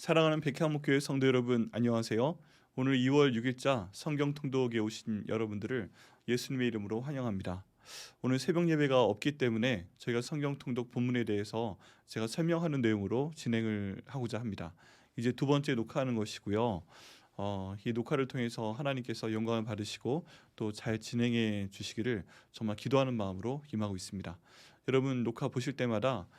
사랑하는 백향목교회 성도 여러분, 안녕하세요. 오늘 2월 6일자 성경 통독에 오신 여러분들을 예수님의 이름으로 환영합니다. 오늘 새벽 예배가 없기 때문에 저희가 성경 통독 본문에 대해서 제가 설명하는 내용으로 진행을 하고자 합니다. 이제 두 번째 녹화하는 것이고요. 이 녹화를 통해서 하나님께서 영광을 받으시고 또 잘 진행해 주시기를 정말 기도하는 마음으로 임하고 있습니다. 여러분 녹화 보실 때마다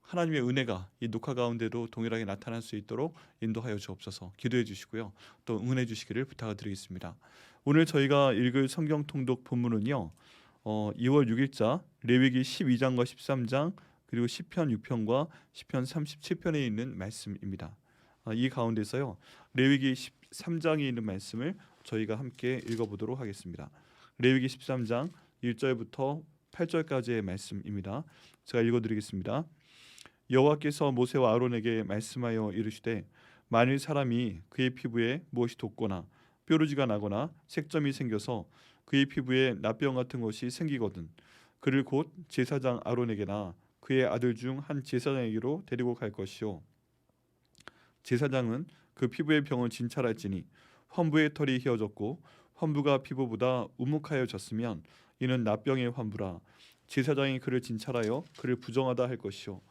하나님의 은혜가 이 녹화 가운데도 동일하게 나타날 수 있도록 인도하여 주옵소서. 기도해 주시고요. 또 응원해 주시기를 부탁드리겠습니다. 오늘 저희가 읽을 성경 통독 본문은요. 2월 6일자 레위기 12장과 13장 그리고 시편 6편과 시편 37편에 있는 말씀입니다. 이 가운데서요. 레위기 13장에 있는 말씀을 저희가 함께 읽어보도록 하겠습니다. 레위기 13장 1절부터 8절까지의 말씀입니다. 제가 읽어드리겠습니다. 여호와께서 모세와 아론에게 말씀하여 이르시되 만일 사람이 그의 피부에 무엇이 돋거나 뾰루지가 나거나 색점이 생겨서 그의 피부에 납병 같은 것이 생기거든 그를 곧 제사장 아론에게나 그의 아들 중 한 제사장에게로 데리고 갈 것이요 제사장은 그 피부의 병을 진찰할지니 환부의 털이 휘어졌고 환부가 피부보다 우묵하여졌으면 이는 납병의 환부라 제사장이 그를 진찰하여 그를 부정하다 할 것이요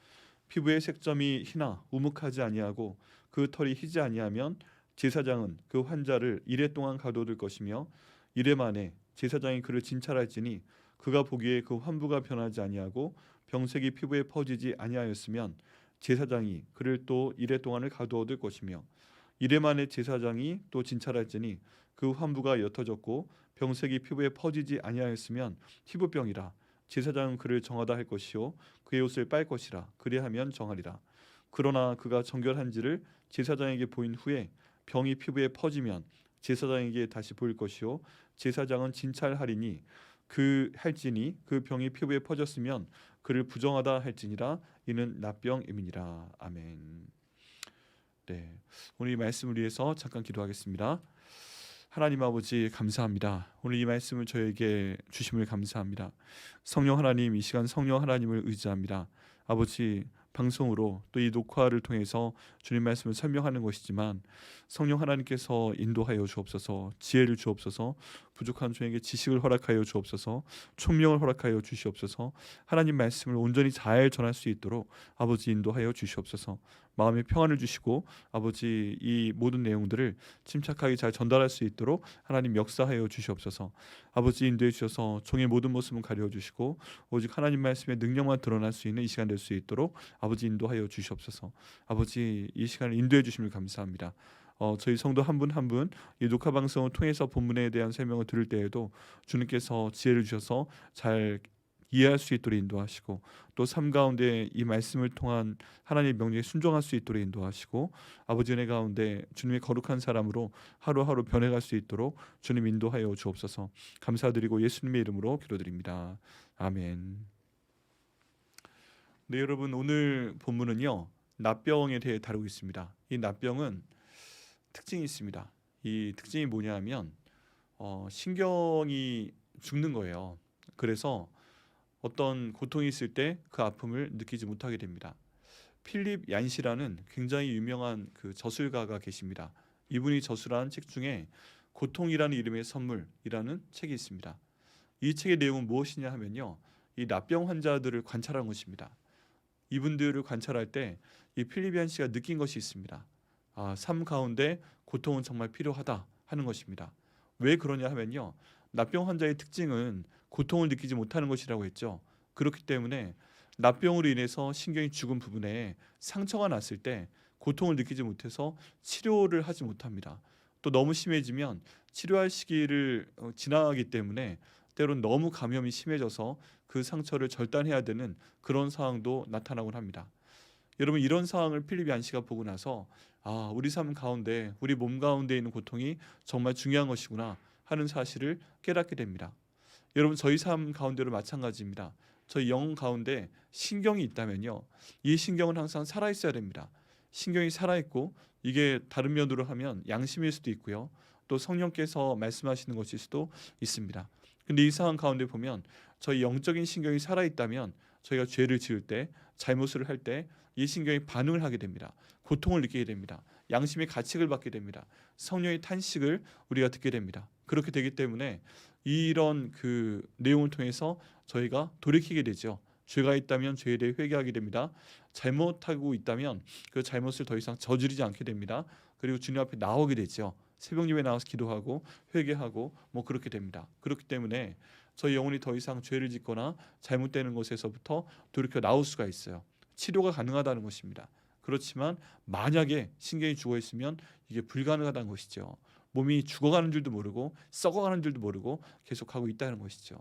피부의 색점이 희나 우묵하지 아니하고 그 털이 희지 아니하면 제사장은 그 환자를 이레 동안 가둬둘 것이며 이레 만에 제사장이 그를 진찰할지니 그가 보기에 그 환부가 변하지 아니하고 병색이 피부에 퍼지지 아니하였으면 제사장이 그를 또 이레 동안을 가두어둘 것이며 이레 만에 제사장이 또 진찰할지니 그 환부가 옅어졌고 병색이 피부에 퍼지지 아니하였으면 피부병이라 제사장은 그를 정하다 할 것이요 그의 옷을 빨 것이라 그리하면 정하리라. 그러나 그가 정결한지를 제사장에게 보인 후에 병이 피부에 퍼지면 제사장에게 다시 보일 것이요 제사장은 진찰하리니 그 할지니 그 병이 피부에 퍼졌으면 그를 부정하다 할지니라 이는 납병임이니라. 아멘. 네, 오늘 이 말씀을 위해서 잠깐 기도하겠습니다. 하나님 아버지 감사합니다. 오늘 이 말씀을 저에게 주심을 감사합니다. 성령 하나님, 이 시간 성령 하나님을 의지합니다. 아버지 방송으로 또 이 녹화를 통해서 주님 말씀을 설명하는 것이지만 성령 하나님께서 인도하여 주옵소서. 지혜를 주옵소서. 부족한 저에게 지식을 허락하여 주옵소서. 총명을 허락하여 주시옵소서. 하나님 말씀을 온전히 잘 전할 수 있도록 아버지 인도하여 주시옵소서. 마음의 평안을 주시고 아버지 이 모든 내용들을 침착하게 잘 전달할 수 있도록 하나님 역사하여 주시옵소서. 아버지 인도해 주셔서 종의 모든 모습은 가려 주시고 오직 하나님 말씀의 능력만 드러날 수 있는 이 시간 될 수 있도록 아버지 인도하여 주시옵소서. 아버지 이 시간을 인도해 주심을 감사합니다. 저희 성도 한 분 한 분 이 녹화 방송을 통해서 본문에 대한 설명을 들을 때에도 주님께서 지혜를 주셔서 잘 이해할 수 있도록 인도하시고 또 삶 가운데 이 말씀을 통한 하나님의 명령에 순종할 수 있도록 인도하시고 아버지 은혜 가운데 주님의 거룩한 사람으로 하루하루 변해갈 수 있도록 주님 인도하여 주옵소서. 감사드리고 예수님의 이름으로 기도드립니다. 아멘. 네, 여러분 오늘 본문은요 납병에 대해 다루고 있습니다. 이 납병은 특징이 있습니다. 이 특징이 뭐냐면 신경이 죽는 거예요. 그래서 어떤 고통이 있을 때 그 아픔을 느끼지 못하게 됩니다. 필립 얀시라는 굉장히 유명한 그 저술가가 계십니다. 이분이 저술한 책 중에 고통이라는 이름의 선물이라는 책이 있습니다. 이 책의 내용은 무엇이냐 하면요, 이 납병 환자들을 관찰한 것입니다. 이분들을 관찰할 때 이 필립 얀시가 느낀 것이 있습니다. 삶 가운데 고통은 정말 필요하다 하는 것입니다. 왜 그러냐 하면요, 납병 환자의 특징은 고통을 느끼지 못하는 것이라고 했죠. 그렇기 때문에 납병으로 인해서 신경이 죽은 부분에 상처가 났을 때 고통을 느끼지 못해서 치료를 하지 못합니다. 또 너무 심해지면 치료할 시기를 지나가기 때문에 때론 너무 감염이 심해져서 그 상처를 절단해야 되는 그런 상황도 나타나곤 합니다. 여러분 이런 상황을 필립 얀시가 보고 나서 우리 삶 가운데 우리 몸 가운데 있는 고통이 정말 중요한 것이구나 하는 사실을 깨닫게 됩니다. 여러분 저희 삶 가운데로 마찬가지입니다. 저희 영 가운데 신경이 있다면요, 이 신경은 항상 살아있어야 됩니다. 신경이 살아있고 이게 다른 면으로 하면 양심일 수도 있고요, 또 성령께서 말씀하시는 것일 수도 있습니다. 근데 이 상황 가운데 보면 저희 영적인 신경이 살아있다면 저희가 죄를 지을 때 잘못을 할 때 이 신경이 반응을 하게 됩니다. 고통을 느끼게 됩니다. 양심의 가책을 받게 됩니다. 성령의 탄식을 우리가 듣게 됩니다. 그렇게 되기 때문에 이런 그 내용을 통해서 저희가 돌이키게 되죠. 죄가 있다면 죄에 대해 회개하게 됩니다. 잘못하고 있다면 그 잘못을 더 이상 저지르지 않게 됩니다. 그리고 주님 앞에 나오게 되죠. 새벽 예배에 나와서 기도하고 회개하고 뭐 그렇게 됩니다. 그렇기 때문에 저희 영혼이 더 이상 죄를 짓거나 잘못되는 것에서부터 돌이켜 나올 수가 있어요. 치료가 가능하다는 것입니다. 그렇지만 만약에 신경이 죽어 있으면 이게 불가능하다는 것이죠. 몸이 죽어가는 줄도 모르고 썩어가는 줄도 모르고 계속하고 있다는 것이죠.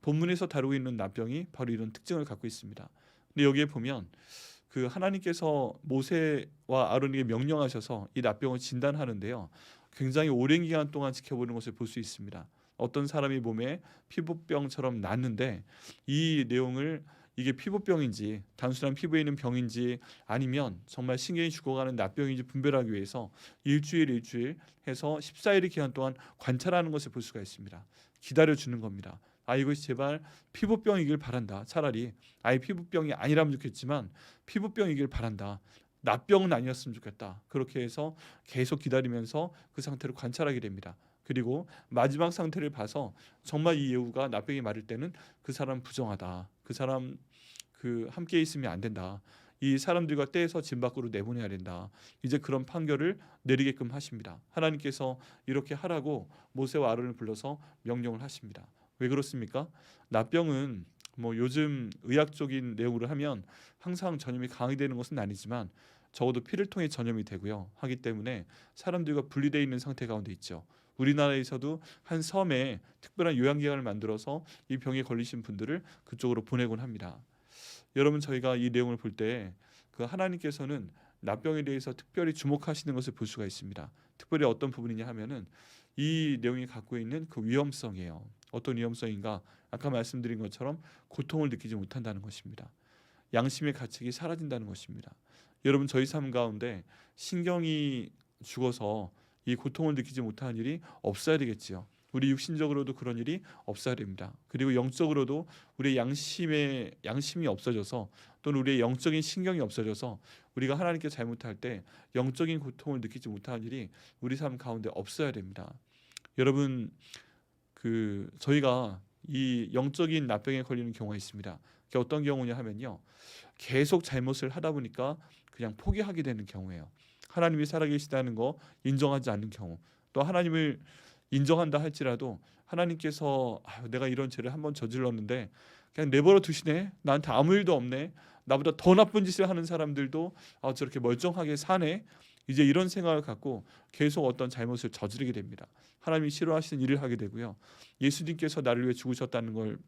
본문에서 다루고 있는 납병이 바로 이런 특징을 갖고 있습니다. 근데 여기에 보면 그 하나님께서 모세와 아론에게 명령하셔서 이 납병을 진단하는데요. 굉장히 오랜 기간 동안 지켜보는 것을 볼 수 있습니다. 어떤 사람이 몸에 피부병처럼 났는데 이 내용을 이게 피부병인지 단순한 피부에 있는 병인지 아니면 정말 신경이 죽어가는 납병인지 분별하기 위해서 일주일 해서 14일의 기간 동안 관찰하는 것을 볼 수가 있습니다. 기다려주는 겁니다. 이것이 제발 피부병이길 바란다. 차라리 아예 피부병이 아니라면 좋겠지만 피부병이길 바란다. 납병은 아니었으면 좋겠다. 그렇게 해서 계속 기다리면서 그 상태를 관찰하게 됩니다. 그리고 마지막 상태를 봐서 정말 이 예후가 납병이 마를 때는 그 사람 부정하다. 그 사람 그 함께 있으면 안 된다. 이 사람들과 떼서 집 밖으로 내보내야 된다. 이제 그런 판결을 내리게끔 하십니다. 하나님께서 이렇게 하라고 모세와 아론을 불러서 명령을 하십니다. 왜 그렇습니까? 납병은 뭐 요즘 의학적인 내용으로 하면 항상 전염이 강화되는 것은 아니지만 적어도 피를 통해 전염이 되고요. 하기 때문에 사람들과 분리되어 있는 상태 가운데 있죠. 우리나라에서도 한 섬에 특별한 요양기관을 만들어서 이 병에 걸리신 분들을 그쪽으로 보내곤 합니다. 여러분 저희가 이 내용을 볼 때 그 하나님께서는 납병에 대해서 특별히 주목하시는 것을 볼 수가 있습니다. 특별히 어떤 부분이냐 하면은 이 내용이 갖고 있는 그 위험성이에요. 어떤 위험성인가? 아까 말씀드린 것처럼 고통을 느끼지 못한다는 것입니다. 양심의 가책이 사라진다는 것입니다. 여러분 저희 삶 가운데 신경이 죽어서 이 고통을 느끼지 못하는 일이 없어야 되겠지요. 우리 육신적으로도 그런 일이 없어야 됩니다. 그리고 영적으로도 우리의 양심이 없어져서 또는 우리의 영적인 신경이 없어져서 우리가 하나님께 잘못할 때 영적인 고통을 느끼지 못하는 일이 우리 삶 가운데 없어야 됩니다. 여러분 그 저희가 이 영적인 납병에 걸리는 경우가 있습니다. 그게 어떤 경우냐 하면요. 계속 잘못을 하다 보니까 그냥 포기하게 되는 경우예요. 하나님이 살아계시다는 거 인정하지 않는 경우. 또 하나님을 인정한다 할지라도 하나님께서 내가 이런 죄를 한번 저질렀는데 그냥 내버려 두시네. 나한테 아무 일도 없네. 나보다 더 나쁜 짓을 하는 사람들도 저렇게 멀쩡하게 사네. 이제 이런 생각을 갖고 계속 어떤 잘못을 저지르게 됩니다. 하나님이 싫어하시는 일을 하게 되고요. 예수님께서 나를 위해 죽으셨다는 걸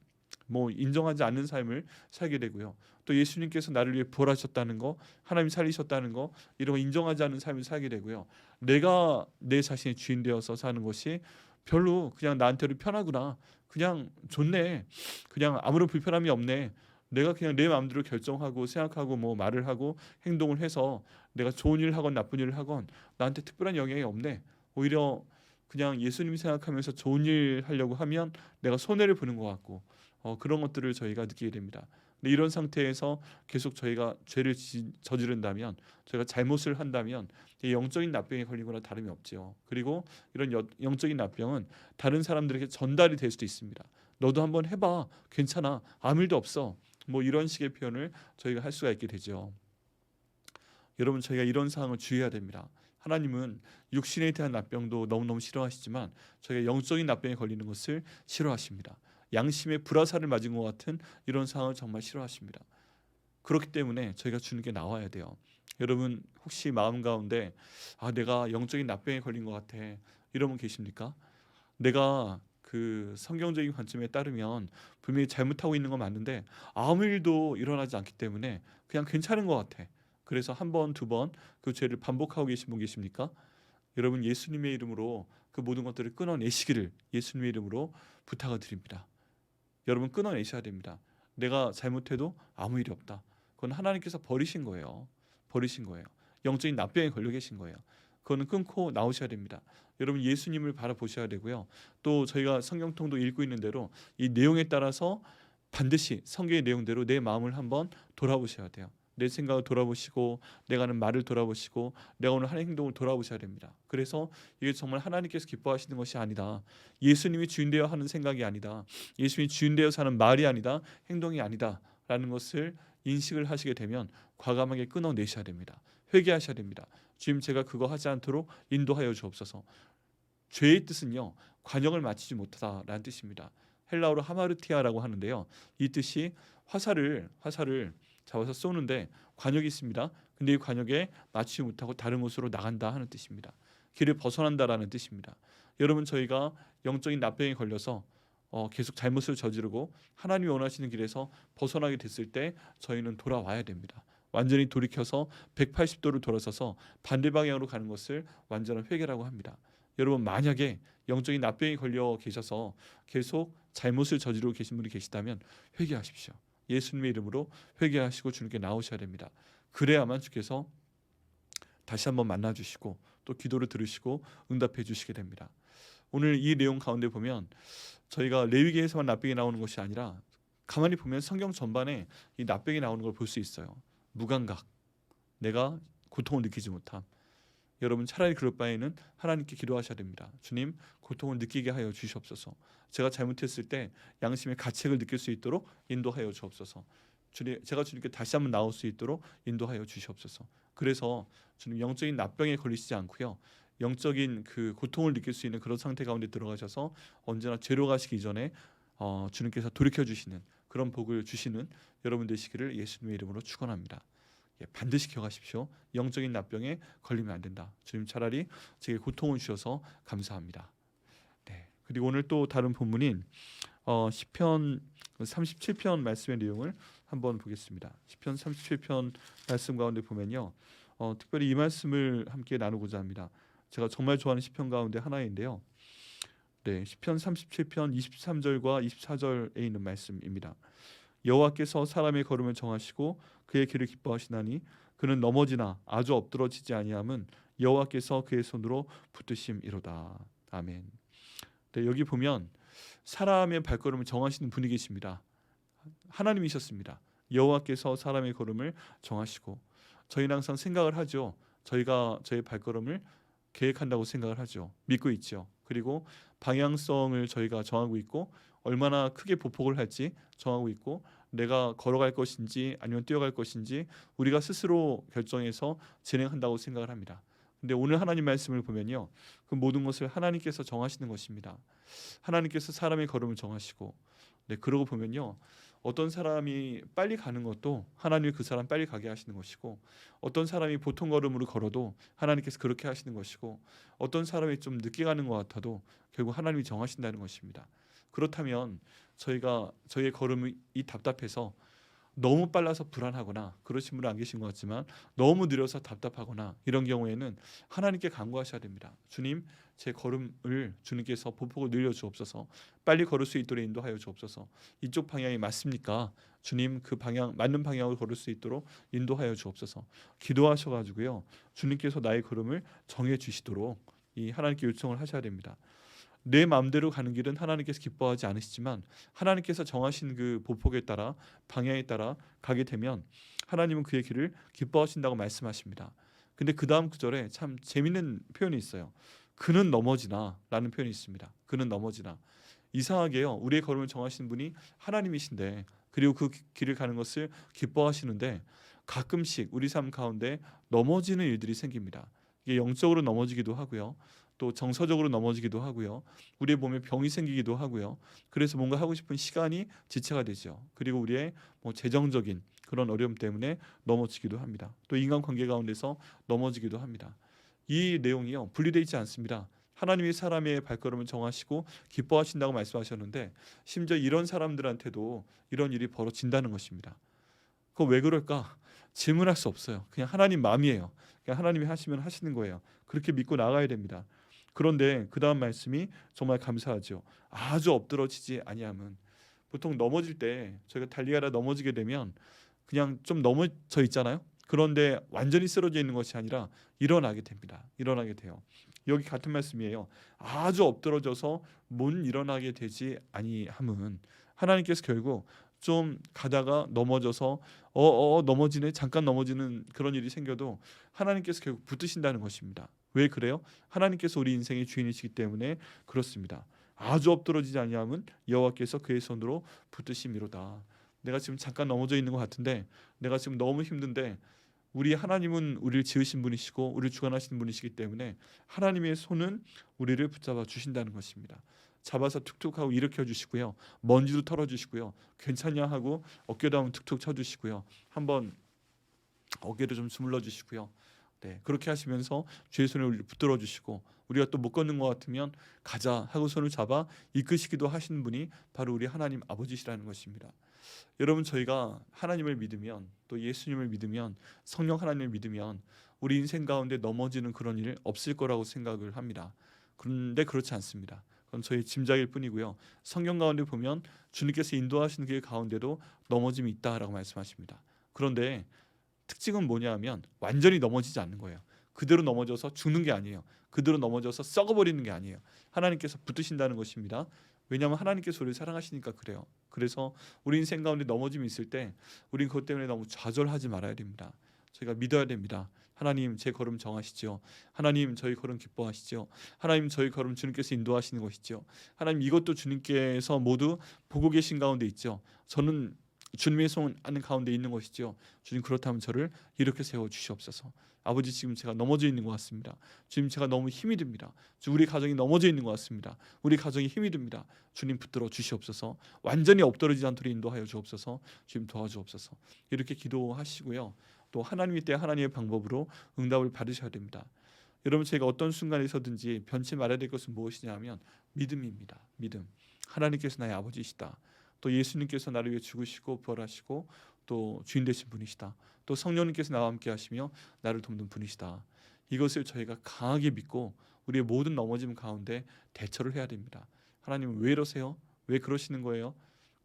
뭐 인정하지 않는 삶을 살게 되고요. 또 예수님께서 나를 위해 부활하셨다는 거, 하나님 살리셨다는 거 이런 거 인정하지 않는 삶을 살게 되고요. 내가 내 자신의 주인 되어서 사는 것이 별로 그냥 나한테도 편하구나. 그냥 좋네. 그냥 아무런 불편함이 없네. 내가 그냥 내 마음대로 결정하고 생각하고 뭐 말을 하고 행동을 해서 내가 좋은 일을 하건 나쁜 일을 하건 나한테 특별한 영향이 없네. 오히려 그냥 예수님 생각하면서 좋은 일 하려고 하면 내가 손해를 보는 것 같고 그런 것들을 저희가 느끼게 됩니다. 근데 이런 상태에서 계속 저희가 죄를 저지른다면 저희가 잘못을 한다면 이 영적인 납병에 걸린 거나 다름이 없죠. 그리고 이런 영적인 납병은 다른 사람들에게 전달이 될 수도 있습니다. 너도 한번 해봐. 괜찮아. 아무 일도 없어. 뭐 이런 식의 표현을 저희가 할 수가 있게 되죠. 여러분 저희가 이런 사항을 주의해야 됩니다. 하나님은 육신에 대한 납병도 너무너무 싫어하시지만 저희가 영적인 납병에 걸리는 것을 싫어하십니다. 양심의 불화살을 맞은 것 같은 이런 상황을 정말 싫어하십니다. 그렇기 때문에 저희가 주님께 나와야 돼요. 여러분 혹시 마음 가운데 내가 영적인 납병에 걸린 것 같아 이런 분 계십니까? 내가 그 성경적인 관점에 따르면 분명히 잘못하고 있는 건 맞는데 아무 일도 일어나지 않기 때문에 그냥 괜찮은 것 같아. 그래서 한 번, 두 번 그 죄를 반복하고 계신 분 계십니까? 여러분 예수님의 이름으로 그 모든 것들을 끊어내시기를 예수님의 이름으로 부탁을 드립니다. 여러분 끊어내셔야 됩니다. 내가 잘못해도 아무 일이 없다. 그건 하나님께서 버리신 거예요. 버리신 거예요. 영적인 납병에 걸려 계신 거예요. 그거는 끊고 나오셔야 됩니다. 여러분 예수님을 바라보셔야 되고요. 또 저희가 성경통도 읽고 있는 대로 이 내용에 따라서 반드시 성경의 내용대로 내 마음을 한번 돌아보셔야 돼요. 내 생각을 돌아보시고 내가 하는 말을 돌아보시고 내가 오늘 하는 행동을 돌아보셔야 됩니다. 그래서 이게 정말 하나님께서 기뻐하시는 것이 아니다. 예수님이 주인 되어 하는 생각이 아니다. 예수님이 주인 되어 사는 말이 아니다. 행동이 아니다. 라는 것을 인식을 하시게 되면 과감하게 끊어내셔야 됩니다. 회개하셔야 됩니다. 주님, 제가 그거 하지 않도록 인도하여 주옵소서. 죄의 뜻은요, 관역을 맞추지 못하다라는 뜻입니다. 헬라어로 하마르티아라고 하는데요, 이 뜻이 화살을 잡아서 쏘는데 관역이 있습니다. 근데 이 관역에 맞추지 못하고 다른 곳으로 나간다 하는 뜻입니다. 길을 벗어난다라는 뜻입니다. 여러분, 저희가 영적인 납병에 걸려서 계속 잘못을 저지르고 하나님이 원하시는 길에서 벗어나게 됐을 때 저희는 돌아와야 됩니다. 완전히 돌이켜서 180도를 돌아서서 반대 방향으로 가는 것을 완전한 회개라고 합니다. 여러분, 만약에 영적인 납병에 걸려 계셔서 계속 잘못을 저지르고 계신 분이 계시다면 회개하십시오. 예수님의 이름으로 회개하시고 주님께 나오셔야 됩니다. 그래야만 주께서 다시 한번 만나주시고 또 기도를 들으시고 응답해 주시게 됩니다. 오늘 이 내용 가운데 보면 저희가 레위기에서만 납병이 나오는 것이 아니라 가만히 보면 성경 전반에 이 납병이 나오는 걸 볼 수 있어요. 무감각, 내가 고통을 느끼지 못함. 여러분, 차라리 그럴 바에는 하나님께 기도하셔야 됩니다. 주님, 고통을 느끼게 하여 주시옵소서. 제가 잘못했을 때 양심의 가책을 느낄 수 있도록 인도하여 주옵소서. 주님, 제가 주님께 다시 한번 나올 수 있도록 인도하여 주시옵소서. 그래서 주님, 영적인 납병에 걸리시지 않고요, 영적인 그 고통을 느낄 수 있는 그런 상태 가운데 들어가셔서 언제나 죄로 가시기 전에 주님께서 돌이켜 주시는 그런 복을 주시는 여러분 되시기를 예수님의 이름으로 축원합니다. 반드시 기억하십시오. 영적인 납병에 걸리면 안 된다. 주님, 차라리 제게 고통을 주셔서 감사합니다. 네. 그리고 오늘 또 다른 본문인 시편 37편 말씀의 내용을 한번 보겠습니다. 시편 37편 말씀 가운데 보면요, 특별히 이 말씀을 함께 나누고자 합니다. 제가 정말 좋아하는 시편 가운데 하나인데요. 네, 시편 37편 23절과 24절에 있는 말씀입니다. 여호와께서 사람의 걸음을 정하시고 그의 길을 기뻐하시나니 그는 넘어지나 아주 엎드러지지 아니함은 여호와께서 그의 손으로 붙드심이로다. 아멘. 네, 여기 보면 사람의 발걸음을 정하시는 분이 계십니다. 하나님이셨습니다. 여호와께서 사람의 걸음을 정하시고, 저희는 항상 생각을 하죠. 저희가 저의 발걸음을 계획한다고 생각을 하죠. 믿고 있죠. 그리고 방향성을 저희가 정하고 있고 얼마나 크게 보폭을 할지 정하고 있고 내가 걸어갈 것인지 아니면 뛰어갈 것인지 우리가 스스로 결정해서 진행한다고 생각을 합니다. 근데 오늘 하나님 말씀을 보면요, 그 모든 것을 하나님께서 정하시는 것입니다. 하나님께서 사람의 걸음을 정하시고, 네, 그러고 보면요, 어떤 사람이 빨리 가는 것도 하나님이 그 사람 빨리 가게 하시는 것이고, 어떤 사람이 보통 걸음으로 걸어도 하나님께서 그렇게 하시는 것이고, 어떤 사람이 좀 늦게 가는 것 같아도 결국 하나님이 정하신다는 것입니다. 그렇다면 저희가 저희의 걸음이 답답해서 너무 빨라서 불안하거나, 그러신 분은 안 계신 것 같지만 너무 느려서 답답하거나 이런 경우에는 하나님께 간구하셔야 됩니다. 주님, 제 걸음을 주님께서 보폭을 늘려 주옵소서. 빨리 걸을 수 있도록 인도하여 주옵소서. 이쪽 방향이 맞습니까? 주님, 그 방향, 맞는 방향으로 걸을 수 있도록 인도하여 주옵소서. 기도하셔가지고요, 주님께서 나의 걸음을 정해 주시도록 이 하나님께 요청을 하셔야 됩니다. 내 마음대로 가는 길은 하나님께서 기뻐하지 않으시지만 하나님께서 정하신 그 보폭에 따라, 방향에 따라 가게 되면 하나님은 그의 길을 기뻐하신다고 말씀하십니다. 근데 그 다음 구절에 참 재밌는 표현이 있어요. 그는 넘어지나 라는 표현이 있습니다. 그는 넘어지나. 이상하게요, 우리의 걸음을 정하신 분이 하나님이신데, 그리고 그 길을 가는 것을 기뻐하시는데 가끔씩 우리 삶 가운데 넘어지는 일들이 생깁니다. 이게 영적으로 넘어지기도 하고요, 또 정서적으로 넘어지기도 하고요, 우리의 몸에 병이 생기기도 하고요. 그래서 뭔가 하고 싶은 시간이 지체가 되죠. 그리고 우리의 재정적인 그런 어려움 때문에 넘어지기도 합니다. 또 인간관계 가운데서 넘어지기도 합니다. 이 내용이요, 분리되어 있지 않습니다. 하나님이 사람의 발걸음을 정하시고 기뻐하신다고 말씀하셨는데 심지어 이런 사람들한테도 이런 일이 벌어진다는 것입니다. 그거 왜 그럴까? 질문할 수 없어요. 그냥 하나님 마음이에요. 그냥 하나님이 하시면 하시는 거예요. 그렇게 믿고 나가야 됩니다. 그런데 그 다음 말씀이 정말 감사하죠. 아주 엎드러지지 아니함은, 보통 넘어질 때 저희가 달리다가 넘어지게 되면 그냥 좀 넘어져 있잖아요. 그런데 완전히 쓰러져 있는 것이 아니라 일어나게 됩니다. 일어나게 돼요. 여기 같은 말씀이에요. 아주 엎드러져서 못 일어나게 되지 아니함은, 하나님께서 결국 좀 가다가 넘어져서 넘어지네, 잠깐 넘어지는 그런 일이 생겨도 하나님께서 결국 붙드신다는 것입니다. 왜 그래요? 하나님께서 우리 인생의 주인이시기 때문에 그렇습니다. 아주 엎드러지지 아니함은 여호와께서 그의 손으로 붙드심이로다. 내가 지금 잠깐 넘어져 있는 것 같은데, 내가 지금 너무 힘든데, 우리 하나님은 우리를 지으신 분이시고 우리를 주관하시는 분이시기 때문에 하나님의 손은 우리를 붙잡아 주신다는 것입니다. 잡아서 툭툭 하고 일으켜 주시고요, 먼지도 털어 주시고요, 괜찮냐 하고 어깨도 한번 툭툭 쳐 주시고요, 한번 어깨를 좀 주물러 주시고요. 네, 그렇게 하시면서 주의 손을 우리를 붙들어 주시고, 우리가 또 못 걷는 것 같으면 가자 하고 손을 잡아 이끄시기도 하시는 분이 바로 우리 하나님 아버지시라는 것입니다. 여러분, 저희가 하나님을 믿으면, 또 예수님을 믿으면, 성령 하나님을 믿으면 우리 인생 가운데 넘어지는 그런 일 없을 거라고 생각을 합니다. 그런데 그렇지 않습니다. 그건 저희 짐작일 뿐이고요. 성경 가운데 보면 주님께서 인도하시는 길 가운데도 넘어짐이 있다라고 말씀하십니다. 그런데 특징은 뭐냐 하면 완전히 넘어지지 않는 거예요. 그대로 넘어져서 죽는 게 아니에요. 그대로 넘어져서 썩어버리는 게 아니에요. 하나님께서 붙드신다는 것입니다. 왜냐하면 하나님께서 우리를 사랑하시니까 그래요. 그래서 우리 인생 가운데 넘어짐이 있을 때 우린 그것 때문에 너무 좌절하지 말아야 됩니다. 저희가 믿어야 됩니다. 하나님, 제 걸음 정하시죠. 하나님, 저희 걸음 기뻐하시죠. 하나님, 저희 걸음 주님께서 인도하시는 것이죠. 하나님, 이것도 주님께서 모두 보고 계신 가운데 있죠. 저는 주님의 손 안는 가운데 있는 것이죠. 주님, 그렇다면 저를 이렇게 세워 주시옵소서. 아버지, 지금 제가 넘어져 있는 것 같습니다. 주님, 제가 너무 힘이 듭니다. 우리 가정이 넘어져 있는 것 같습니다. 우리 가정이 힘이 듭니다. 주님, 붙들어 주시옵소서. 완전히 엎드러지지 않도록 인도하여 주옵소서. 주님, 도와주옵소서. 이렇게 기도하시고요, 또 하나님이 때 하나님의 방법으로 응답을 받으셔야 됩니다. 여러분, 제가 어떤 순간에서든지 변치 말아야 될 것은 무엇이냐 하면 믿음입니다. 믿음. 하나님께서 나의 아버지시다. 또 예수님께서 나를 위해 죽으시고 부활하시고 또 주인 되신 분이시다. 또 성령님께서 나와 함께 하시며 나를 돕는 분이시다. 이것을 저희가 강하게 믿고 우리의 모든 넘어짐 가운데 대처를 해야 됩니다. 하나님, 왜 이러세요? 왜 그러시는 거예요?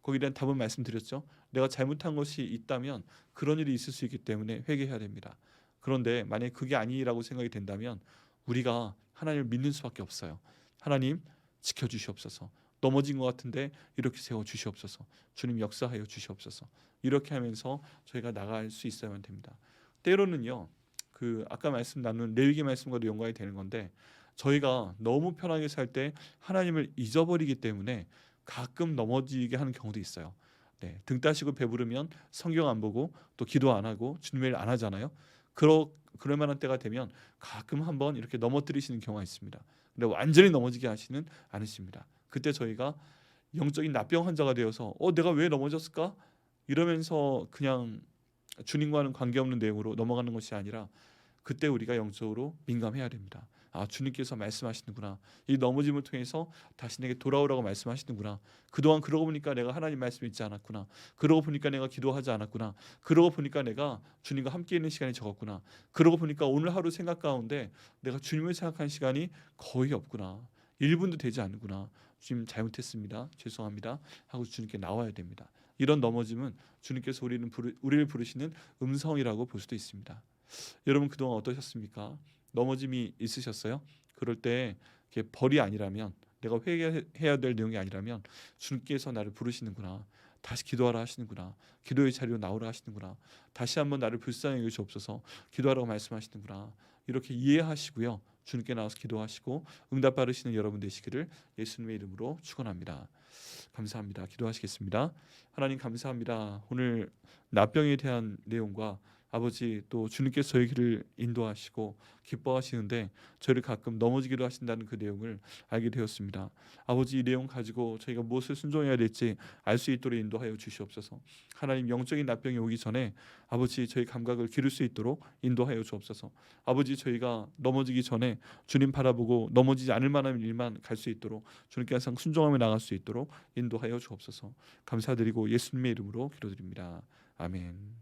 거기에 대한 답은 말씀드렸죠. 내가 잘못한 것이 있다면 그런 일이 있을 수 있기 때문에 회개해야 됩니다. 그런데 만약에 그게 아니라고 생각이 된다면 우리가 하나님을 믿는 수밖에 없어요. 하나님, 지켜주시옵소서. 넘어진 것 같은데 이렇게 세워 주시옵소서. 주님, 역사하여 주시옵소서. 이렇게 하면서 저희가 나갈 수 있어야만 됩니다. 때로는요, 그 아까 말씀 나눈 레위기 말씀과도 연관이 되는 건데, 저희가 너무 편하게 살 때 하나님을 잊어버리기 때문에 가끔 넘어지게 하는 경우도 있어요. 네, 등 따시고 배부르면 성경 안 보고 또 기도 안 하고 주님의 일 안 하잖아요. 그럴 만한 때가 되면 가끔 한번 이렇게 넘어뜨리시는 경우가 있습니다. 근데 완전히 넘어지게 하시는 않으십니다. 그때 저희가 영적인 납병 환자가 되어서 내가 왜 넘어졌을까? 이러면서 그냥 주님과는 관계없는 내용으로 넘어가는 것이 아니라 그때 우리가 영적으로 민감해야 됩니다. 아, 주님께서 말씀하시는구나. 이 넘어짐을 통해서 다시 내게 돌아오라고 말씀하시는구나. 그동안 그러고 보니까 내가 하나님 말씀 읽지 않았구나. 그러고 보니까 내가 기도하지 않았구나. 그러고 보니까 내가 주님과 함께 있는 시간이 적었구나. 그러고 보니까 오늘 하루 생각 가운데 내가 주님을 생각한 시간이 거의 없구나. 1분도 되지 않는구나. 주님, 잘못했습니다. 죄송합니다. 하고 주님께 나와야 됩니다. 이런 넘어짐은 주님께서 우리를 부르시는 음성이라고 볼 수도 있습니다. 여러분, 그동안 어떠셨습니까? 넘어짐이 있으셨어요? 그럴 때 벌이 아니라면, 내가 회개해야 될 내용이 아니라면 주님께서 나를 부르시는구나. 다시 기도하라 하시는구나. 기도의 자리로 나오라 하시는구나. 다시 한번 나를 불쌍히 여기시옵소서. 기도하라고 말씀하시는구나. 이렇게 이해하시고요, 주님께 나와서 기도하시고 응답 받으시는 여러분 되시기를 예수님의 이름으로 축원합니다. 감사합니다. 기도하시겠습니다. 하나님, 감사합니다. 오늘 납병에 대한 내용과 아버지, 또 주님께서 저희 길을 인도하시고 기뻐하시는데 저희를 가끔 넘어지기도 하신다는 그 내용을 알게 되었습니다. 아버지, 이 내용 가지고 저희가 무엇을 순종해야 될지 알 수 있도록 인도하여 주시옵소서. 하나님, 영적인 납병이 오기 전에 아버지, 저희 감각을 기를 수 있도록 인도하여 주옵소서. 아버지, 저희가 넘어지기 전에 주님 바라보고 넘어지지 않을 만한 일만 갈 수 있도록, 주님께 항상 순종하며 나갈 수 있도록 인도하여 주옵소서. 감사드리고 예수님의 이름으로 기도드립니다. 아멘.